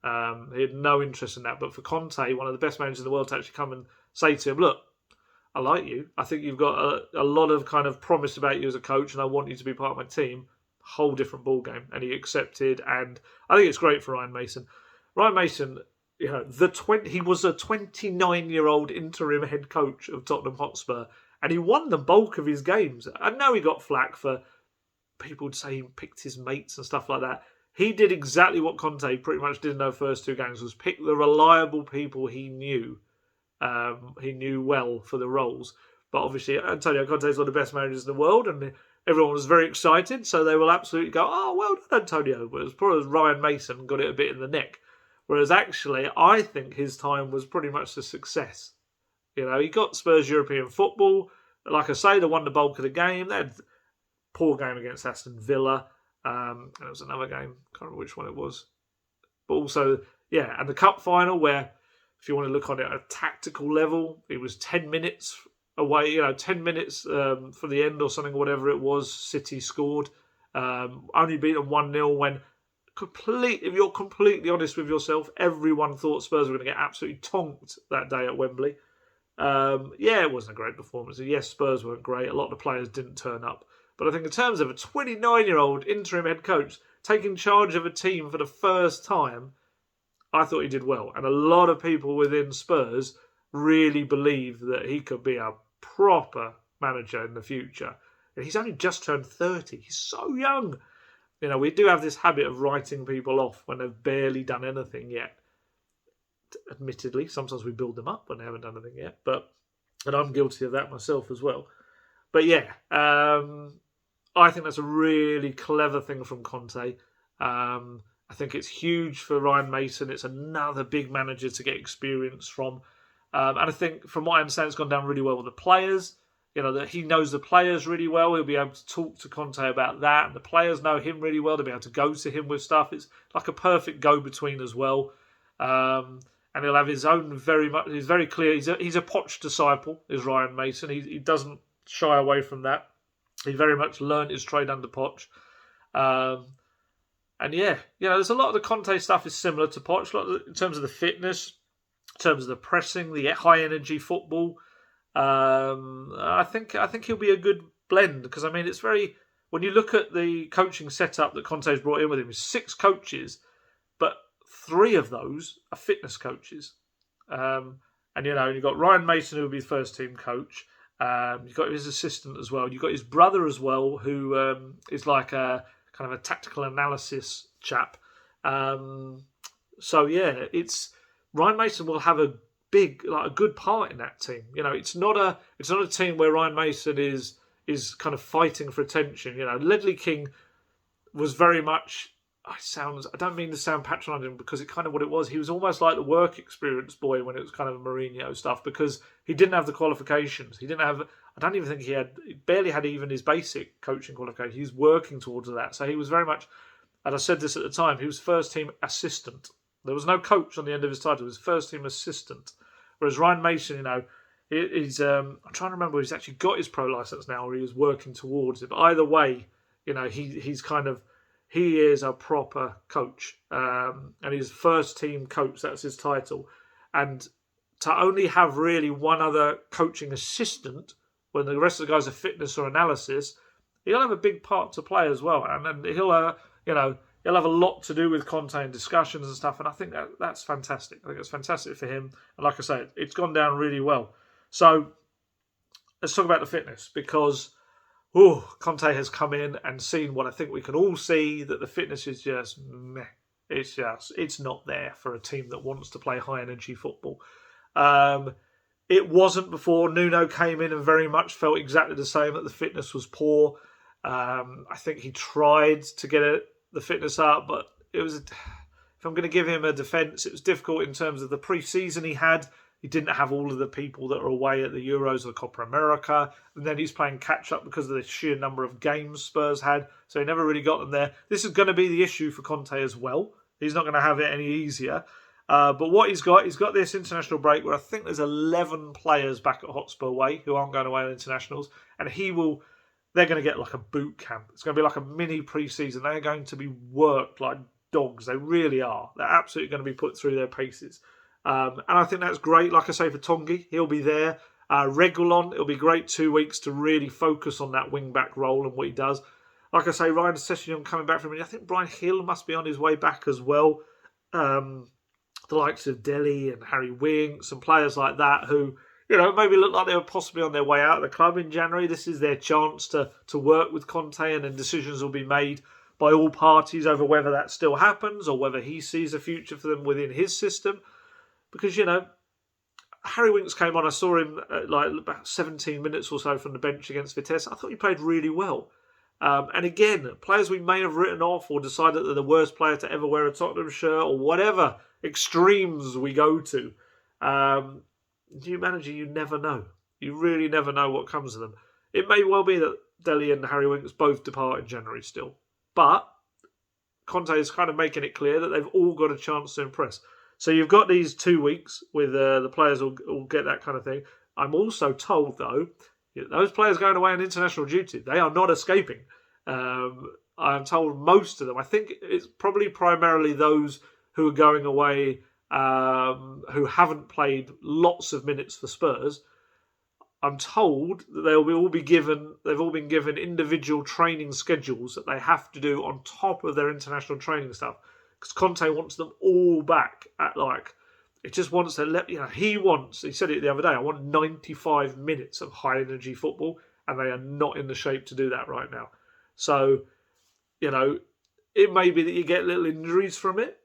He had no interest in that. But for Conte, one of the best managers in the world, to actually come and say to him, look, I like you. I think you've got a lot of kind of promise about you as a coach, and I want you to be part of my team. Whole different ball game, and he accepted. And I think it's great for Ryan Mason. Ryan Mason, he was a 29-year-old interim head coach of Tottenham Hotspur, and he won the bulk of his games. I know he got flack for people saying he picked his mates and stuff like that. He did exactly what Conte pretty much did in those first 2 games: was pick the reliable people he knew. He knew well for the roles. But obviously, Antonio Conte is one of the best managers in the world, and everyone was very excited, so they will absolutely go, oh, well done, Antonio. But as far as Ryan Mason got it a bit in the neck. Whereas actually, I think his time was pretty much a success. You know, he got Spurs European football. Like I say, they won the bulk of the game. They had a poor game against Aston Villa. And it was another game. Can't remember which one it was. But also, yeah, and the cup final where, if you want to look on it at a tactical level, it was 10 minutes away, 10 minutes from the end or something, whatever it was, City scored. Only beaten 1-0 when, if you're completely honest with yourself, everyone thought Spurs were going to get absolutely tonked that day at Wembley. It wasn't a great performance. Yes, Spurs weren't great. A lot of the players didn't turn up. But I think in terms of a 29-year-old interim head coach taking charge of a team for the first time, I thought he did well. And a lot of people within Spurs really believe that he could be a proper manager in the future. And he's only just turned 30. He's so young. You know, we do have this habit of writing people off when they've barely done anything yet. Admittedly, sometimes we build them up when they haven't done anything yet. And I'm guilty of that myself as well. But yeah, I think that's a really clever thing from Conte. I think it's huge for Ryan Mason. It's another big manager to get experience from. And I think, from what I understand, it's gone down really well with the players. You know, that he knows the players really well. He'll be able to talk to Conte about that. And the players know him really well. They'll be able to go to him with stuff. It's like a perfect go-between as well. And he'll have his own he's very clear. He's a Poch disciple, is Ryan Mason. He doesn't shy away from that. He very much learned his trade under Poch. And yeah, there's a lot of the Conte stuff is similar to Poch, in terms of the fitness, in terms of the pressing, the high energy football. I think he'll be a good blend because it's very, when you look at the coaching setup that Conte's brought in with him, is 6 coaches, but 3 of those are fitness coaches. And you've got Ryan Mason, who will be the first team coach. You've got his assistant as well. You've got his brother as well, who is like a kind of a tactical analysis chap. It's Ryan Mason will have a good part in that team. It's not a team where Ryan Mason is kind of fighting for attention. Ledley King was very much I don't mean to sound patronising because it's kind of what it was. He was almost like the work experience boy when it was kind of Mourinho stuff because he didn't have the qualifications. He didn't have. I don't even think he barely had even his basic coaching qualification. He was working towards that. So he was very much, and I said this at the time, he was first team assistant. There was no coach on the end of his title. He was first team assistant. Whereas Ryan Mason, he's I'm trying to remember, he's actually got his pro license now, or he was working towards it. But either way, he's kind of, he is a proper coach, and he's first team coach. That's his title, and to only have really one other coaching assistant when the rest of the guys are fitness or analysis, he'll have a big part to play as well, and then he'll have a lot to do with Conte and discussions and stuff. And I think that's fantastic. I think it's fantastic for him. And like I say, it's gone down really well. So let's talk about the fitness because Conte has come in and seen what I think we can all see, that the fitness is just meh. It's not there for a team that wants to play high energy football. It wasn't before. Nuno came in and very much felt exactly the same, that the fitness was poor. I think he tried to get the fitness up, but it was, if I'm going to give him a defence, it was difficult in terms of the pre-season he had. He didn't have all of the people that are away at the Euros or the Copa America. And then he's playing catch-up because of the sheer number of games Spurs had. So he never really got them there. This is going to be the issue for Conte as well. He's not going to have it any easier. But what he's got this international break where I think there's 11 players back at Hotspur Way who aren't going away on internationals. And they're going to get like a boot camp. It's going to be like a mini pre-season. They're going to be worked like dogs. They really are. They're absolutely going to be put through their paces. And I think that's great. Like I say, for Tongi, he'll be there. Reguilon, it'll be great 2 weeks to really focus on that wing-back role and what he does. Like I say, Ryan Sessegnon coming back from it. I think Brian Hill must be on his way back as well. The likes of Dele and Harry Winks, some players like that who, maybe look like they were possibly on their way out of the club in January. This is their chance to work with Conte, and then decisions will be made by all parties over whether that still happens or whether he sees a future for them within his system. Because, Harry Winks came on. I saw him about 17 minutes or so from the bench against Vitesse. I thought he played really well. And again, players we may have written off or decided that they're the worst player to ever wear a Tottenham shirt or whatever extremes we go to. New manager, you never know. You really never know what comes of them. It may well be that Dele and Harry Winks both depart in January still. But Conte is kind of making it clear that they've all got a chance to impress. So you've got these 2 weeks with the players will get that kind of thing. I'm also told, though, those players going away on international duty, they are not escaping. I'm told most of them. I think it's probably primarily those who are going away who haven't played lots of minutes for Spurs. I'm told that they've all been given individual training schedules that they have to do on top of their international training stuff. Because Conte wants them all back at it just wants to he said it the other day, I want 95 minutes of high energy football, and they are not in the shape to do that right now. So, it may be that you get little injuries from it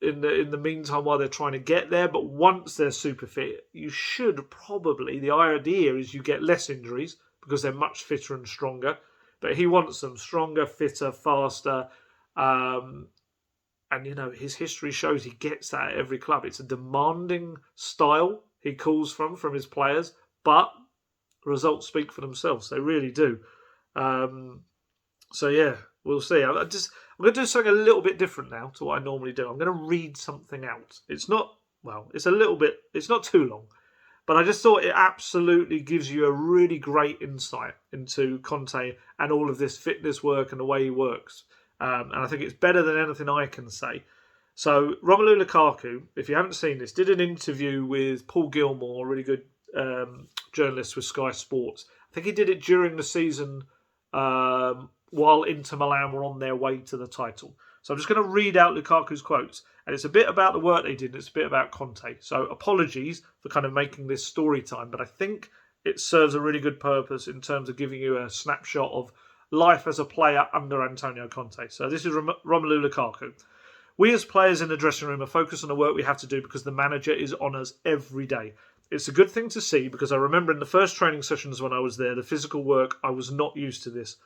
in the meantime while they're trying to get there, but once they're super fit, you should probably, the idea is you get less injuries because they're much fitter and stronger. But he wants them stronger, fitter, faster, and, his history shows he gets that at every club. It's a demanding style he calls from his players, but results speak for themselves. They really do. So, yeah, we'll see. I'm going to do something a little bit different now to what I normally do. I'm going to read something out. It's not too long, but I just thought it absolutely gives you a really great insight into Conte and all of this fitness work and the way he works. And I think it's better than anything I can say. So Romelu Lukaku, if you haven't seen this, did an interview with Paul Gilmore, a really good journalist with Sky Sports. I think he did it during the season while Inter Milan were on their way to the title. So I'm just going to read out Lukaku's quotes. And it's a bit about the work they did, and it's a bit about Conte. So apologies for kind of making this story time, but I think it serves a really good purpose in terms of giving you a snapshot of life as a player under Antonio Conte. So this is Romelu Lukaku. We as players in the dressing room are focused on the work we have to do because the manager is on us every day. It's a good thing to see because I remember in the first training sessions when I was there, the physical work, I was not used to this.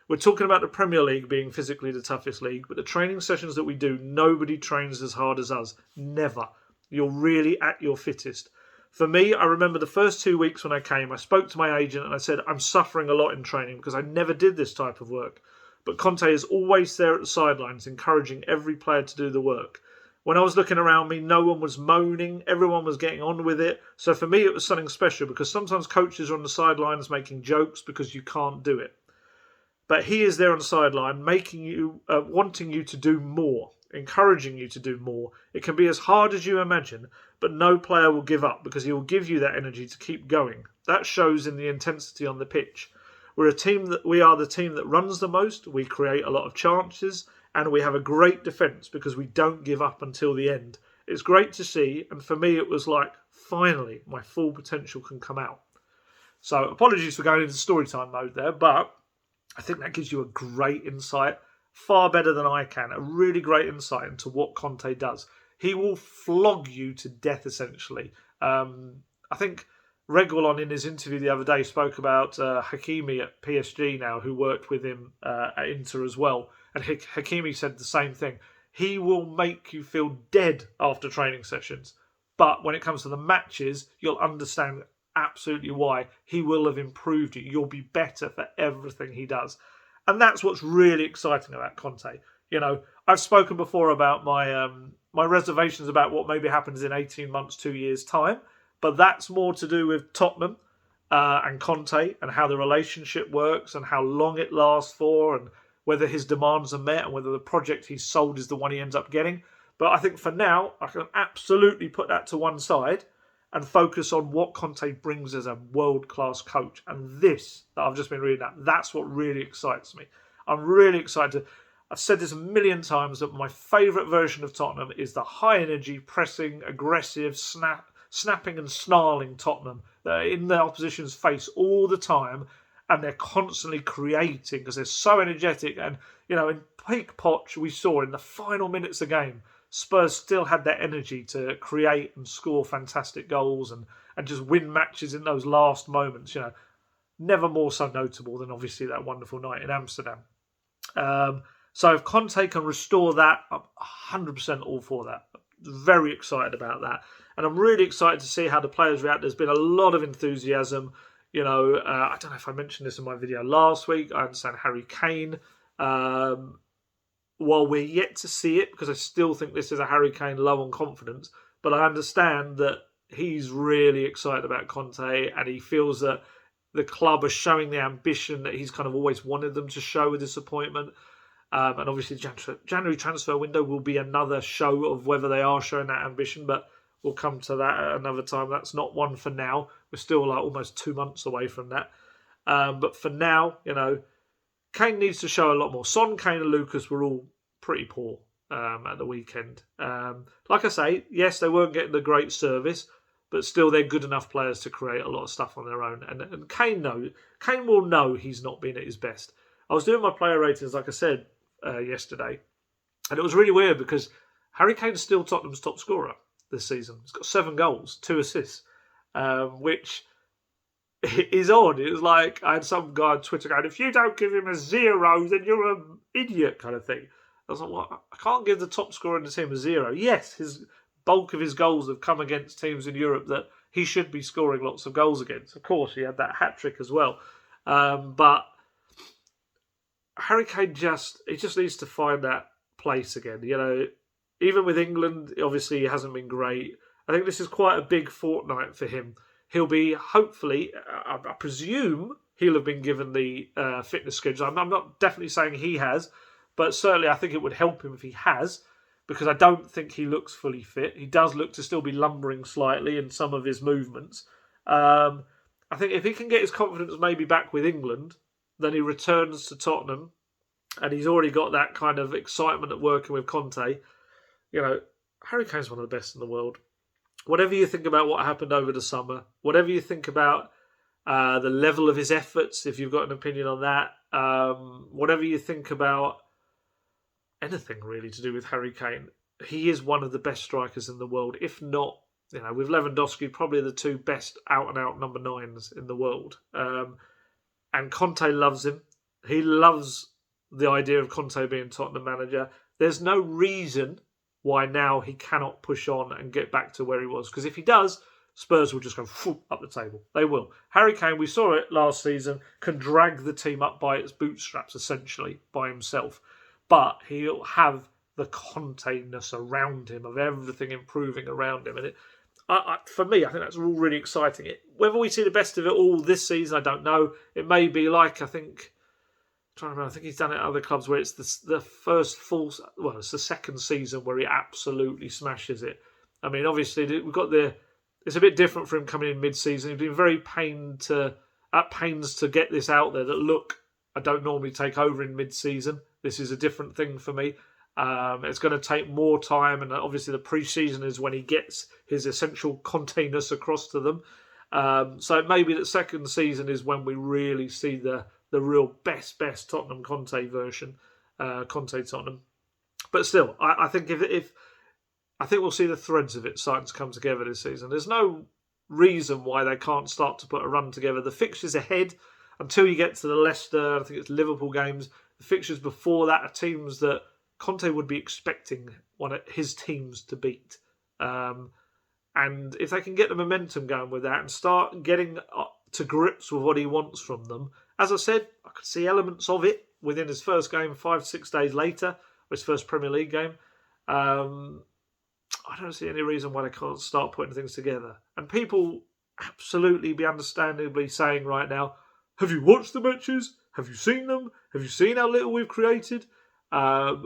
We're talking about the Premier League being physically the toughest league, but the training sessions that we do, nobody trains as hard as us. Never. You're really at your fittest. For me, I remember the first 2 weeks when I came, I spoke to my agent and I said, I'm suffering a lot in training because I never did this type of work. But Conte is always there at the sidelines, encouraging every player to do the work. When I was looking around me, no one was moaning. Everyone was getting on with it. So for me, it was something special because sometimes coaches are on the sidelines making jokes because you can't do it. But he is there on the sideline, making you, wanting you to do more, encouraging you to do more. It can be as hard as you imagine, but no player will give up because he will give you that energy to keep going. That shows in the intensity on the pitch. We are the team that runs the most. We create a lot of chances, and we have a great defence because we don't give up until the end. It's great to see, and for me, it was like finally my full potential can come out. So apologies for going into story time mode there, but I think that gives you a great insight, far better than I can, a really great insight into what Conte does. He will flog you to death, essentially. I think Reguilon in his interview the other day spoke about Hakimi at PSG now, who worked with him at Inter as well. And Hakimi said the same thing. He will make you feel dead after training sessions. But when it comes to the matches, you'll understand absolutely why. He will have improved you. You'll be better for everything he does. And that's what's really exciting about Conte. You know, I've spoken before about my reservations about what maybe happens in 18 months, 2 years' time. But that's more to do with Tottenham and Conte and how the relationship works and how long it lasts for and whether his demands are met and whether the project he's sold is the one he ends up getting. But I think for now, I can absolutely put that to one side and focus on what Conte brings as a world-class coach. And this that I've just been reading out, that's what really excites me. I'm really excited. I've said this a million times that my favourite version of Tottenham is the high-energy, pressing, aggressive, snapping and snarling Tottenham. They're in the opposition's face all the time and they're constantly creating because they're so energetic. And, you know, in peak Poch, we saw in the final minutes of the game, Spurs still had that energy to create and score fantastic goals and just win matches in those last moments. You know, never more so notable than obviously that wonderful night in Amsterdam. So if Conte can restore that, I'm 100% all for that. Very excited about that. And I'm really excited to see how the players react. There's been a lot of enthusiasm. You know, I don't know if I mentioned this in my video last week. I understand Harry Kane. While we're yet to see it, because I still think this is a Harry Kane low on confidence, but I understand that he's really excited about Conte and he feels that the club are showing the ambition that he's kind of always wanted them to show with this appointment. And obviously January transfer window will be another show of whether they are showing that ambition, but we'll come to that at another time. That's not one for now. We're still like almost 2 months away from that. But for now, you know, Kane needs to show a lot more. Son, Kane and Lucas were all pretty poor at the weekend. Like I say, yes, they weren't getting the great service, but still they're good enough players to create a lot of stuff on their own. And Kane will know he's not been at his best. I was doing my player ratings, like I said, yesterday, and it was really weird because Harry Kane's still Tottenham's top scorer this season. He's got 7 goals, 2 assists, which is odd. It was like I had some guy on Twitter going, if you don't give him a 0, then you're an idiot kind of thing. I was like, well, I can't give the top scorer in the team a 0. Yes, his bulk of his goals have come against teams in Europe that he should be scoring lots of goals against. Of course, he had that hat-trick as well. But Harry Kane just needs to find that place again. You know, even with England, obviously he hasn't been great. I think this is quite a big fortnight for him. He'll be, hopefully, I presume he'll have been given the fitness schedule. I'm not definitely saying he has, but certainly I think it would help him if he has, because I don't think he looks fully fit. He does look to still be lumbering slightly in some of his movements. I think if he can get his confidence maybe back with England, then he returns to Tottenham and he's already got that kind of excitement at working with Conte. You know, Harry Kane's one of the best in the world. Whatever you think about what happened over the summer, whatever you think about the level of his efforts, if you've got an opinion on that, whatever you think about anything really to do with Harry Kane, he is one of the best strikers in the world. If not, you know, with Lewandowski, probably the 2 best out-and-out number 9s in the world. And Conte loves him. He loves the idea of Conte being Tottenham manager. There's no reason why now he cannot push on and get back to where he was. Because if he does, Spurs will just go up the table. They will. Harry Kane, we saw it last season, can drag the team up by its bootstraps, essentially, by himself. But he'll have the Conte-ness around him, of everything improving around him. And for me, I think that's all really exciting. Whether we see the best of it all this season, I don't know. It may be like, I think he's done it at other clubs where it's the first full, well, it's the second season where he absolutely smashes it. I mean, obviously, it's a bit different for him coming in mid-season. He's been very at pains to get this out there that, look, I don't normally take over in mid-season. This is a different thing for me. It's going to take more time, and obviously the pre-season is when he gets his essential Conte-ness across to them. So maybe the second season is when we really see the real best Tottenham Conte version, Conte Tottenham. But still, I think I think we'll see the threads of it starting to come together this season. There's no reason why they can't start to put a run together. The fixtures ahead, until you get to the Leicester, I think it's Liverpool games, the fixtures before that are teams that Conte would be expecting one of his teams to beat. And if they can get the momentum going with that and start getting to grips with what he wants from them, as I said, I could see elements of it within his first game 5-6 days later, or his first Premier League game. I don't see any reason why they can't start putting things together. And people absolutely be understandably saying right now, have you watched the matches? Have you seen them? Have you seen how little we've created? But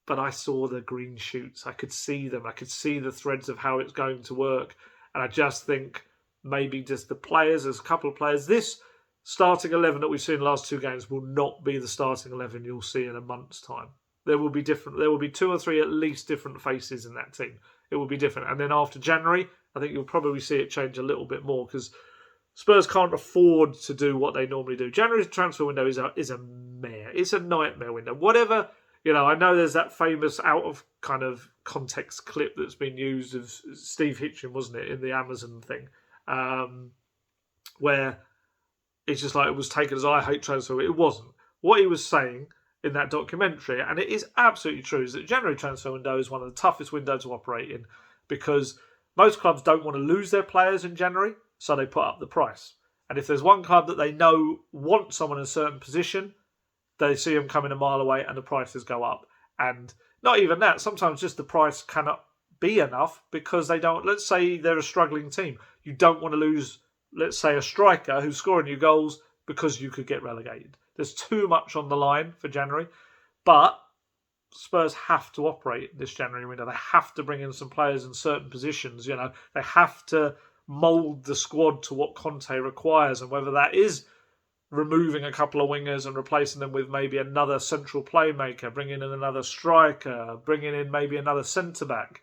I saw the green shoots. I could see them. I could see the threads of how it's going to work. And I just think maybe just the players, there's a couple of players. This starting 11 that we've seen in the last two games will not be the starting 11 you'll see in a month's time. There will be 2 or 3 at least different faces in that team. It will be different. And then after January, I think you'll probably see it change a little bit more because Spurs can't afford to do what they normally do. January's transfer window is a mare. It's a nightmare window. Whatever, I know there's that famous out of kind of context clip that's been used of Steve Hitchin, wasn't it, in the Amazon thing, where it's just like it was taken as I hate transfer. It wasn't. What he was saying in that documentary, and it is absolutely true, is that January transfer window is one of the toughest windows to operate in because most clubs don't want to lose their players in January, so they put up the price. And if there's one club that they know wants someone in a certain position, they see them coming a mile away and the prices go up. And not even that, sometimes just the price cannot be enough because they don't, let's say they're a struggling team. You don't want to lose, let's say, a striker who's scoring you goals because you could get relegated. There's too much on the line for January. But Spurs have to operate this January window. They have to bring in some players in certain positions. They have to mould the squad to what Conte requires, and whether that is removing a couple of wingers and replacing them with maybe another central playmaker, bringing in another striker, bringing in maybe another centre-back.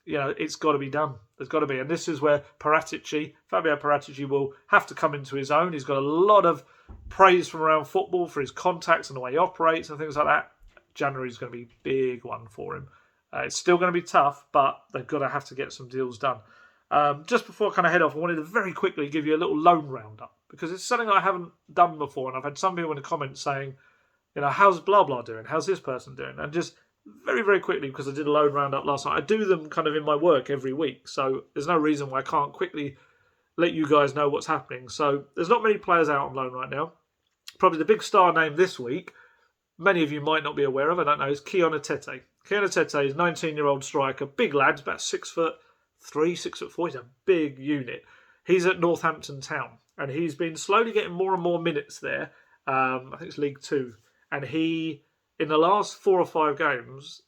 It's got to be done. There's got to be. And this is where Fabio Paratici will have to come into his own. He's got a lot of praise from around football for his contacts and the way he operates and things like that. January is going to be a big one for him. It's still going to be tough, but they've got to have to get some deals done. Just before I kind of head off, I wanted to very quickly give you a little loan roundup because it's something I haven't done before, and I've had some people in the comments saying, how's blah blah doing? How's this person doing? And just very, very quickly, because I did a loan roundup last night, I do them kind of in my work every week, so there's no reason why I can't quickly let you guys know what's happening. So there's not many players out on loan right now. Probably the big star name this week, many of you might not be aware of, I don't know, is Keon Etete. Keon Etete is a 19-year-old striker, big lad, about 6'3", 6'4", he's a big unit. He's at Northampton Town, and he's been slowly getting more and more minutes there. I think it's League 2. And he, in the last 4 or 5 games,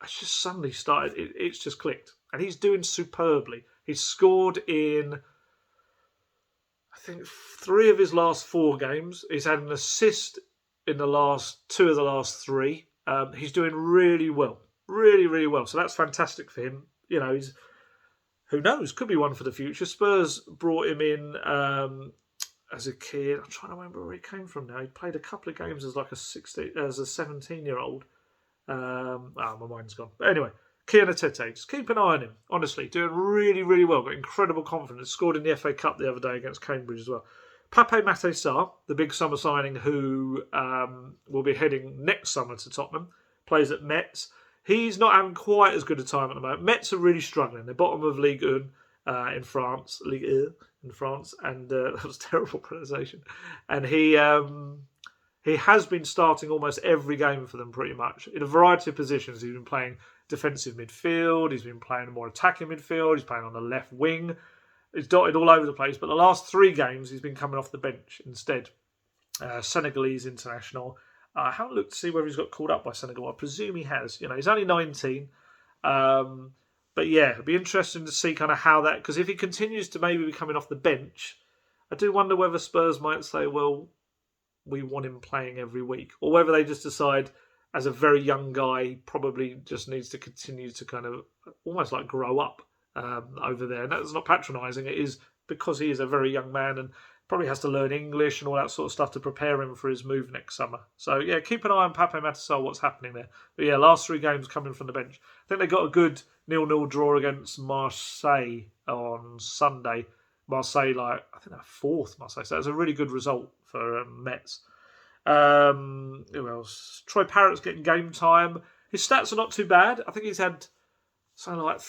it's just suddenly started, it's just clicked. And he's doing superbly. He's scored in, I think, 3 of his last 4 games. He's had an assist in the last 2 of the last 3. He's doing really well. Really, really well. So that's fantastic for him. He's, who knows, could be one for the future. Spurs brought him in as a kid. I'm trying to remember where he came from now. He played a couple of games as like a 17-year-old. My mind's gone. But anyway, Keon Etete, just keep an eye on him. Honestly, doing really, really well. Got incredible confidence. Scored in the FA Cup the other day against Cambridge as well. Pape Matar Sarr, the big summer signing who will be heading next summer to Tottenham, plays at Metz. He's not having quite as good a time at the moment. Metz are really struggling. They're bottom of Ligue 1 in France. Ligue 1 in France. And that was terrible pronunciation. And he has been starting almost every game for them pretty much in a variety of positions. He's been playing defensive midfield. He's been playing more attacking midfield. He's playing on the left wing. He's dotted all over the place. But the last 3 games, he's been coming off the bench instead. Senegalese international. I haven't looked to see whether he's got called up by Senegal. I presume he has. He's only 19. But yeah, it'd be interesting to see kind of how that... Because if he continues to maybe be coming off the bench, I do wonder whether Spurs might say, well, we want him playing every week. Or whether they just decide, as a very young guy, he probably just needs to continue to kind of almost like grow up over there. And that's not patronising. It is because he is a very young man and probably has to learn English and all that sort of stuff to prepare him for his move next summer. So, yeah, keep an eye on Pape Matar Sarr, what's happening there. But, yeah, last 3 games coming from the bench. I think they got a good 0-0 draw against Marseille on Sunday. Marseille, I think they're 4th, Marseille. So that's a really good result for Metz. Who else? Troy Parrott's getting game time. His stats are not too bad. I think he's had something like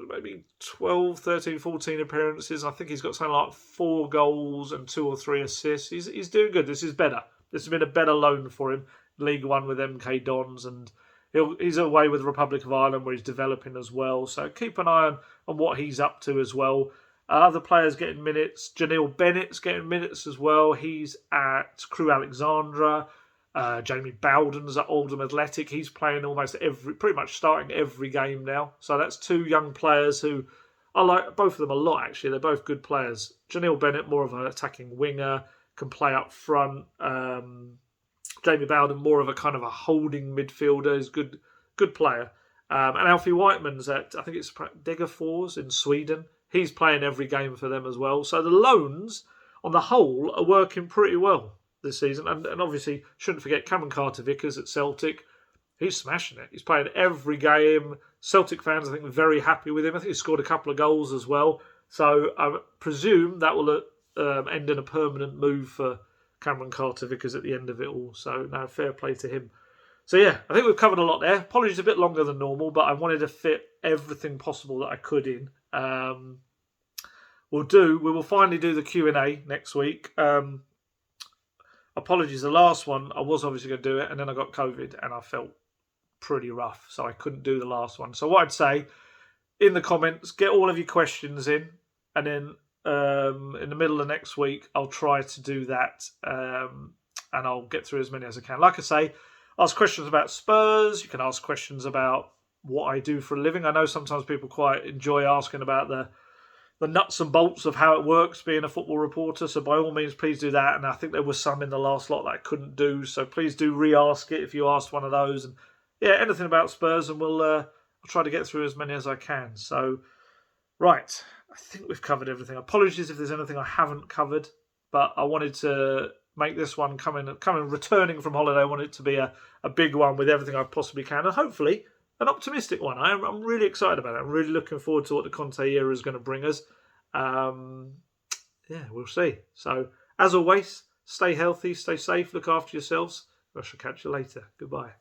maybe 12, 13, 14 appearances. I think he's got something like 4 goals and 2 or 3 assists. He's doing good. This is better. This has been a better loan for him. League 1 with MK Dons, and he's away with the Republic of Ireland where he's developing as well. So keep an eye on what he's up to as well. Other players getting minutes. Janelle Bennett's getting minutes as well. He's at Crew Alexandra. Jamie Bowden's at Oldham Athletic. He's playing pretty much starting every game now. So that's 2 young players who I like both of them a lot, actually. They're both good players. Janelle Bennett, more of an attacking winger, can play up front. Jamie Bowden, more of a kind of a holding midfielder, is good player. And Alfie Whiteman's at, I think it's Degerfors in Sweden. He's playing every game for them as well. So the loans, on the whole, are working pretty well this season. And obviously, shouldn't forget Cameron Carter-Vickers at Celtic. He's smashing it. He's playing every game. Celtic fans, I think, are very happy with him. I think he scored a couple of goals as well. So I presume that will end in a permanent move for Cameron Carter-Vickers at the end of it all. So, no, fair play to him. So, yeah, I think we've covered a lot there. Apologies a bit longer than normal, but I wanted to fit everything possible that I could in. We will finally do the Q&A next week. Apologies, the last one, I was obviously going to do it, and then I got COVID, and I felt pretty rough, so I couldn't do the last one. So what I'd say, in the comments, get all of your questions in, and then in the middle of next week, I'll try to do that, and I'll get through as many as I can. Like I say, ask questions about Spurs. You can ask questions about what I do for a living. I know sometimes people quite enjoy asking about the nuts and bolts of how it works being a football reporter. So by all means, please do that. And I think there was some in the last lot that I couldn't do. So please do re-ask it if you asked one of those. And yeah, anything about Spurs, and I'll try to get through as many as I can. So, right, I think we've covered everything. Apologies if there's anything I haven't covered, but I wanted to make this one returning from holiday. I want it to be a big one with everything I possibly can, and hopefully an optimistic one. I'm really excited about it. I'm really looking forward to what the Conte era is going to bring us. Yeah, we'll see. So, as always, stay healthy, stay safe, look after yourselves. I shall catch you later. Goodbye.